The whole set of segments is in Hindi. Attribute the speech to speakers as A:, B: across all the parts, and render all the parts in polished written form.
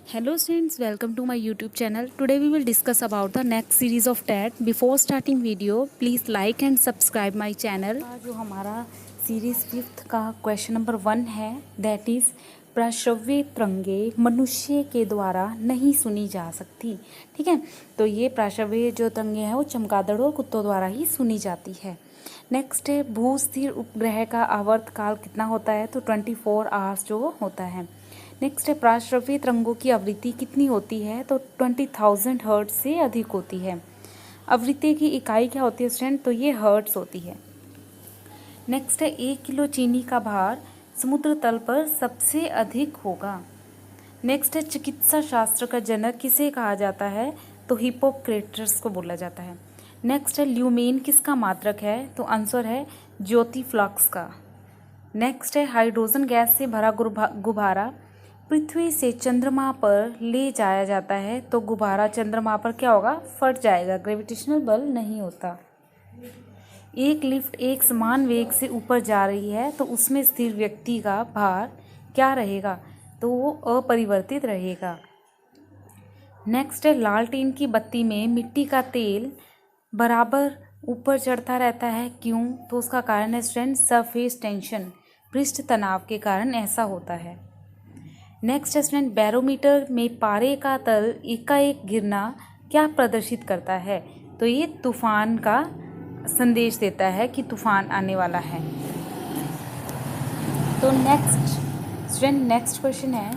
A: Hello students, welcome to my YouTube channel. Today we will discuss about the next series of TET. Before starting video, please like and subscribe my channel. जो हमारा सीरीज 5th का क्वेश्चन नंबर 1 है, दैट इज प्रश्रव्य तरंगे मनुष्य के द्वारा नहीं सुनी जा सकती। ठीक है, तो ये प्रश्रव्य जो तरंगे हैं वो चमगादड़ों और कुत्तों द्वारा ही सुनी जाती है। नेक्स्ट है भू स्थिर उपग्रह का आवर्त काल कितना होता है, तो 24 आवर्स जो होता है। नेक्स्ट है प्रश्रव्य तरंगों की आवृत्ति कितनी होती है, तो 20,000 हर्ट्ज से अधिक होती है। आवृत्ति की इकाई क्या होती है स्टूडेंट, तो ये हर्ट्ज होती है। नेक्स्ट है 1 किलो चीनी का भार समुद्र तल पर सबसे अधिक होगा। नेक्स्ट है चिकित्सा शास्त्र का जनक किसे कहा जाता है, तो हिप्पोक्रेटस को बोला जाता है। नेक्स्ट है ल्यूमेन किसका मात्रक है, तो आंसर है ज्योति फ्लक्स का। नेक्स्ट है हाइड्रोजन गैस से भरा गुब्बारा पृथ्वी से चंद्रमा पर ले जाया जाता है, तो गुब्बारा चंद्रमा पर क्या होगा, फट जाएगा, ग्रेविटेशनल बल नहीं होता। एक लिफ्ट एक समान वेग से ऊपर जा रही है, तो उसमें स्थिर व्यक्ति का भार क्या रहेगा, तो वो अपरिवर्तित रहेगा। नेक्स्ट है लालटेन की बत्ती में मिट्टी का तेल बराबर ऊपर चढ़ता रहता है, क्यों, तो उसका कारण है स्टूडेंट सरफेस टेंशन, पृष्ठ तनाव के कारण ऐसा होता है। नेक्स्ट स्टूडेंट बैरोमीटर में पारे का तल एकाएक गिरना क्या प्रदर्शित करता है, तो ये तूफान का संदेश देता है कि तूफान आने वाला है। तो नेक्स्ट क्वेश्चन है,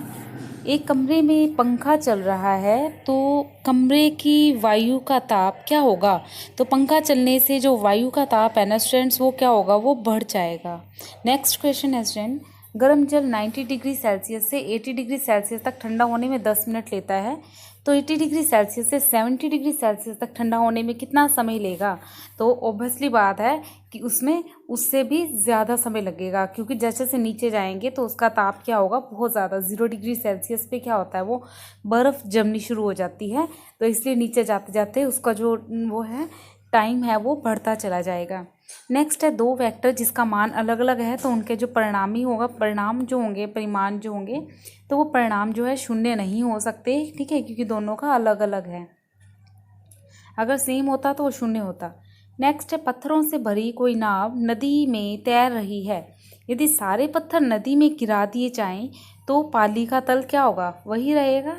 A: एक कमरे में पंखा चल रहा है तो कमरे की वायु का ताप क्या होगा, तो पंखा चलने से जो वायु का ताप है ना स्टूडेंट्स वो क्या होगा, वो बढ़ जाएगा। नेक्स्ट क्वेश्चन है स्टूडेंट, गर्म जल 90 डिग्री सेल्सियस से 80 डिग्री सेल्सियस तक ठंडा होने में 10 मिनट लेता है, तो 80 डिग्री सेल्सियस से 70 डिग्री सेल्सियस तक ठंडा होने में कितना समय लेगा, तो ऑब्वियसली बात है कि उसमें उससे भी ज़्यादा समय लगेगा, क्योंकि जैसे जैसे नीचे जाएंगे तो उसका ताप क्या होगा, बहुत ज़्यादा 0 डिग्री सेल्सियस पे क्या होता है, वो बर्फ़ जमनी शुरू हो जाती है, तो इसलिए नीचे जाते जाते उसका जो वो है टाइम है वो बढ़ता चला जाएगा। नेक्स्ट है दो वेक्टर जिसका मान अलग अलग है, तो उनके जो परिणामी होगा, परिणाम जो होंगे, परिमाण जो होंगे, तो वो परिणाम जो है शून्य नहीं हो सकते। ठीक है, क्योंकि दोनों का अलग अलग है, अगर सेम होता तो वो शून्य होता। नेक्स्ट है पत्थरों से भरी कोई नाव नदी में तैर रही है, यदि सारे पत्थर नदी में गिरा दिए जाएं तो पाली का तल क्या होगा, वही रहेगा।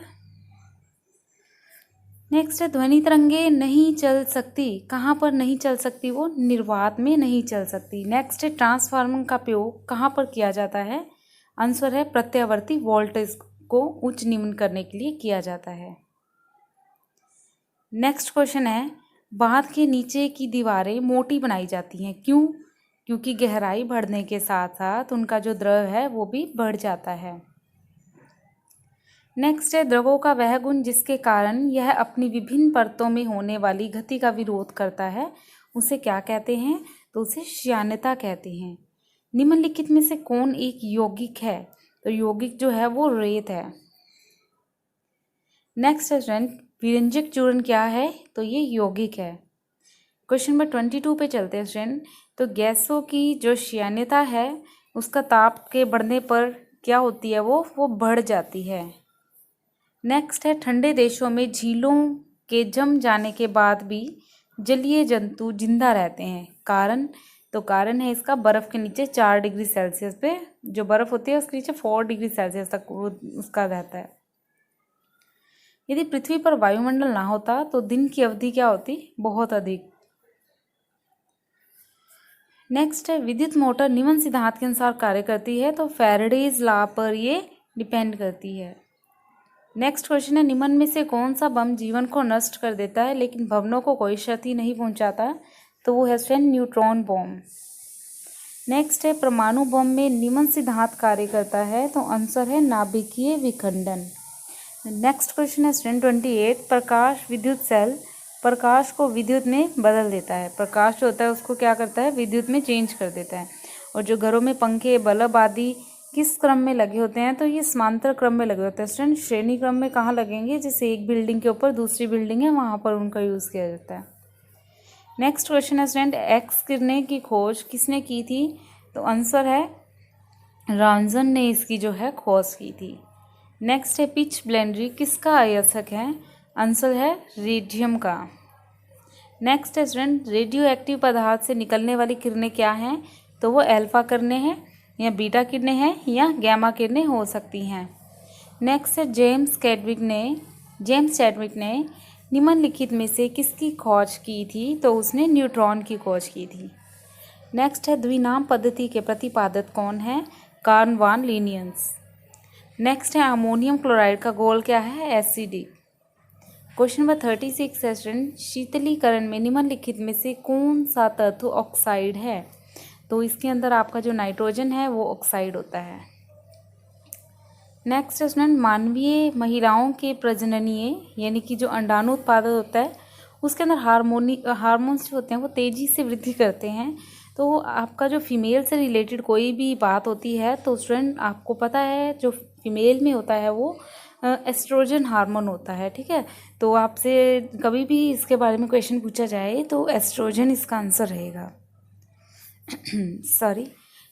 A: नेक्स्ट है ध्वनि तरंगे नहीं चल सकती, कहाँ पर नहीं चल सकती, वो निर्वात में नहीं चल सकती। नेक्स्ट है ट्रांसफार्मर का प्रयोग कहाँ पर किया जाता है, आंसर है प्रत्यावर्ती वोल्टेज को उच्च निम्न करने के लिए किया जाता है। नेक्स्ट क्वेश्चन है बांध के नीचे की दीवारें मोटी बनाई जाती हैं, क्यों, क्योंकि गहराई बढ़ने के साथ साथ उनका जो द्रव है वो भी बढ़ जाता है। नेक्स्ट है द्रवों का वह गुण जिसके कारण यह अपनी विभिन्न परतों में होने वाली गति का विरोध करता है, उसे क्या कहते हैं, तो उसे श्यानता कहते हैं। निम्नलिखित में से कौन एक यौगिक है, तो यौगिक जो है वो रेत है। नेक्स्ट स्टूडेंट विरंजक चूर्ण क्या है, तो ये यौगिक है। क्वेश्चन नंबर 22 पे चलते हैं स्टूडेंट, तो गैसों की जो श्यानता है उसका ताप के बढ़ने पर क्या होती है, वो बढ़ जाती है। नेक्स्ट है ठंडे देशों में झीलों के जम जाने के बाद भी जलीय जंतु जिंदा रहते हैं, कारण, तो कारण है इसका बर्फ़ के नीचे 4 डिग्री सेल्सियस पे जो बर्फ़ होती है उसके नीचे 4 डिग्री सेल्सियस तक उसका रहता है। यदि पृथ्वी पर वायुमंडल ना होता तो दिन की अवधि क्या होती, बहुत अधिक। नेक्स्ट है विद्युत मोटर निम्न सिद्धांत के अनुसार कार्य करती है, तो फैराडेज लॉ पर ये डिपेंड करती है। नेक्स्ट क्वेश्चन है निम्न में से कौन सा बम जीवन को नष्ट कर देता है लेकिन भवनों को कोई क्षति नहीं पहुंचाता, तो वो है स्टूडेंट न्यूट्रॉन बम। नेक्स्ट है परमाणु बम में निम्न सिद्धांत कार्य करता है, तो आंसर है नाभिकीय विखंडन। नेक्स्ट क्वेश्चन है स्टूडेंट 28 प्रकाश विद्युत सेल प्रकाश को विद्युत में बदल देता है, प्रकाश जो होता है उसको क्या करता है, विद्युत में चेंज कर देता है। और जो घरों में पंखे बल्ब आदि किस क्रम में लगे होते हैं, तो ये समांतर क्रम में लगे होते हैं स्टूडेंट। श्रेणी क्रम में कहाँ लगेंगे, जैसे एक बिल्डिंग के ऊपर दूसरी बिल्डिंग है वहाँ पर उनका यूज़ किया जाता है। नेक्स्ट क्वेश्चन है स्टूडेंट एक्स किरणें की खोज किसने की थी, तो आंसर है रॉन्सन ने इसकी जो है खोज की थी। नेक्स्ट है पिच ब्लेंडरी किसका अयस्क है? आंसर है रेडियम का। नेक्स्ट है स्टूडेंट रेडियो एक्टिव पदार्थ से निकलने वाली किरणें क्या हैं? तो वो अल्फा किरणें हैं या बीटा किरणें हैं या गैमा किरणें हो सकती हैं। नेक्स्ट है जेम्स चैडविक ने निम्नलिखित में से किसकी खोज की थी? तो उसने न्यूट्रॉन की खोज की थी। नेक्स्ट है द्विनाम पद्धति के प्रतिपादक कौन है? कार्ल वान लीनियंस। नेक्स्ट है अमोनियम क्लोराइड का गोल क्या है? एसिडिक। क्वेश्चन नंबर 36 है स्टूडेंट शीतलीकरण में निम्नलिखित में से कौन सा तत्व ऑक्साइड है? तो इसके अंदर आपका जो नाइट्रोजन है वो ऑक्साइड होता है। नेक्स्ट स्टूडेंट मानवीय महिलाओं के प्रजननीय यानी कि जो अंडाणु उत्पादन होता है उसके अंदर हार्मोन्स जो होते हैं वो तेज़ी से वृद्धि करते हैं। तो आपका जो फीमेल से रिलेटेड कोई भी बात होती है तो स्टूडेंट आपको पता है जो फीमेल में होता है वो एस्ट्रोजन हार्मोन होता है, ठीक है। तो आपसे कभी भी इसके बारे में क्वेश्चन पूछा जाए तो एस्ट्रोजन इसका आंसर रहेगा। सॉरी।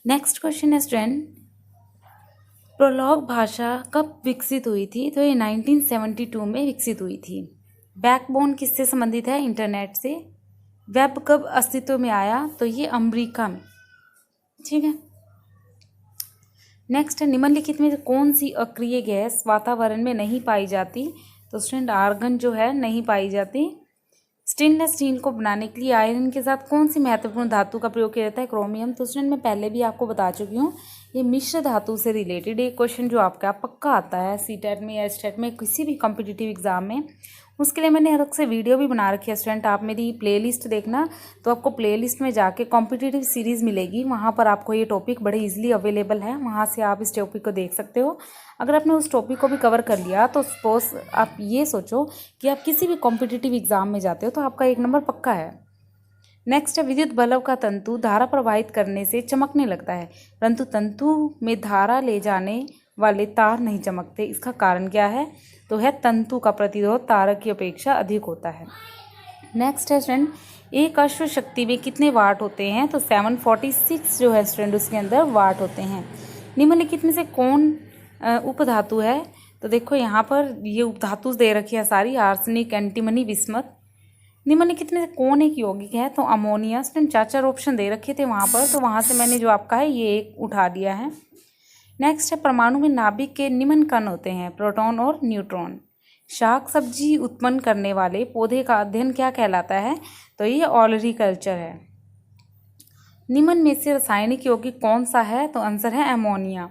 A: नेक्स्ट क्वेश्चन है स्टूडेंट प्रोलॉग भाषा कब विकसित हुई थी? तो ये 1972 में विकसित हुई थी। बैकबोन किससे संबंधित है? इंटरनेट से। वेब कब अस्तित्व में आया? तो ये अमेरिका में, ठीक है। नेक्स्ट है निम्नलिखित में कौन सी अक्रिय गैस वातावरण में नहीं पाई जाती? तो स्टूडेंट आर्गन जो है नहीं पाई जाती। स्टेनलेस स्टील को बनाने के लिए आयरन के साथ कौन सी महत्वपूर्ण धातु का प्रयोग किया जाता है? क्रोमियम। तो स्टूडेंट मैं पहले भी आपको बता चुकी हूँ ये मिश्र धातु से रिलेटेड एक क्वेश्चन जो आपका पक्का आता है सीटेट में या एचटेट में किसी भी कॉम्पिटिटिव एग्जाम में, उसके लिए मैंने अलग से वीडियो भी बना रखी है स्टूडेंट। आप मेरी प्लेलिस्ट देखना तो आपको प्लेलिस्ट में जाके कॉम्पिटिटिव सीरीज़ मिलेगी, वहाँ पर आपको ये टॉपिक बड़े इजीली अवेलेबल है, वहाँ से आप इस टॉपिक को देख सकते हो। अगर आपने उस टॉपिक को भी कवर कर लिया तो सपोज आप ये सोचो कि आप किसी भी कॉम्पिटिटिव एग्जाम में जाते हो तो आपका 1 नंबर पक्का है। नेक्स्ट है विद्युत बल्ब का तंतु धारा प्रवाहित करने से चमकने लगता है परंतु तंतु में धारा ले जाने वाले तार नहीं चमकते, इसका कारण क्या है? तो है तंतु का प्रतिरोध तारक की अपेक्षा अधिक होता है। नेक्स्ट है स्टूडेंट एक अश्व शक्ति में कितने वाट होते हैं? तो 746 जो है स्टूडेंट उसके अंदर वाट होते हैं। निम्नलिखित में से कौन उपधातु है? तो देखो यहाँ पर ये उपधातु दे रखी है सारी, आर्सेनिक, एंटीमनी, बिस्मथ। निम्नलिखित में से कौन एक यौगिक है? तो अमोनिया। स्टूडेंट 4 ऑप्शन दे रखे थे वहाँ पर, तो वहाँ से मैंने जो आपका है ये एक उठा दिया है। नेक्स्ट है परमाणु में नाभिक के निम्न कण होते हैं प्रोटॉन और न्यूट्रॉन। शाक सब्जी उत्पन्न करने वाले पौधे का अध्ययन क्या कहलाता है? तो ये ओलरीकल्चर है। निम्न में से रासायनिक यौगिक कौन सा है? तो आंसर है अमोनिया।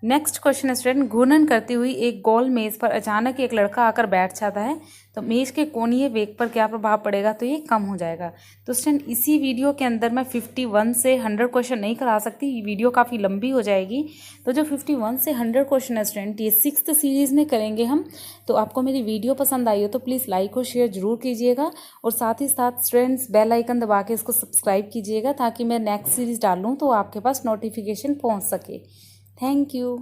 A: नेक्स्ट क्वेश्चन है स्टूडेंट घूर्णन करती हुई एक गोल मेज पर अचानक एक लड़का आकर बैठ जाता है तो मेज के कोणीय वेग पर क्या प्रभाव पड़ेगा? तो ये कम हो जाएगा। तो स्टूडेंट इसी वीडियो के अंदर मैं 51 से 100 क्वेश्चन नहीं करा सकती, ये वीडियो काफ़ी लंबी हो जाएगी। तो जो 51 से 100 क्वेश्चन है स्टूडेंट ये 6th सीरीज़ में करेंगे हम। तो आपको मेरी वीडियो पसंद आई हो तो प्लीज़ लाइक और शेयर जरूर कीजिएगा और साथ ही साथ स्टूडेंट्स बेल आइकन दबा के इसको सब्सक्राइब कीजिएगा ताकि मैं नेक्स्ट सीरीज़ डालूँ तो आपके पास नोटिफिकेशन पहुँच सके। Thank you.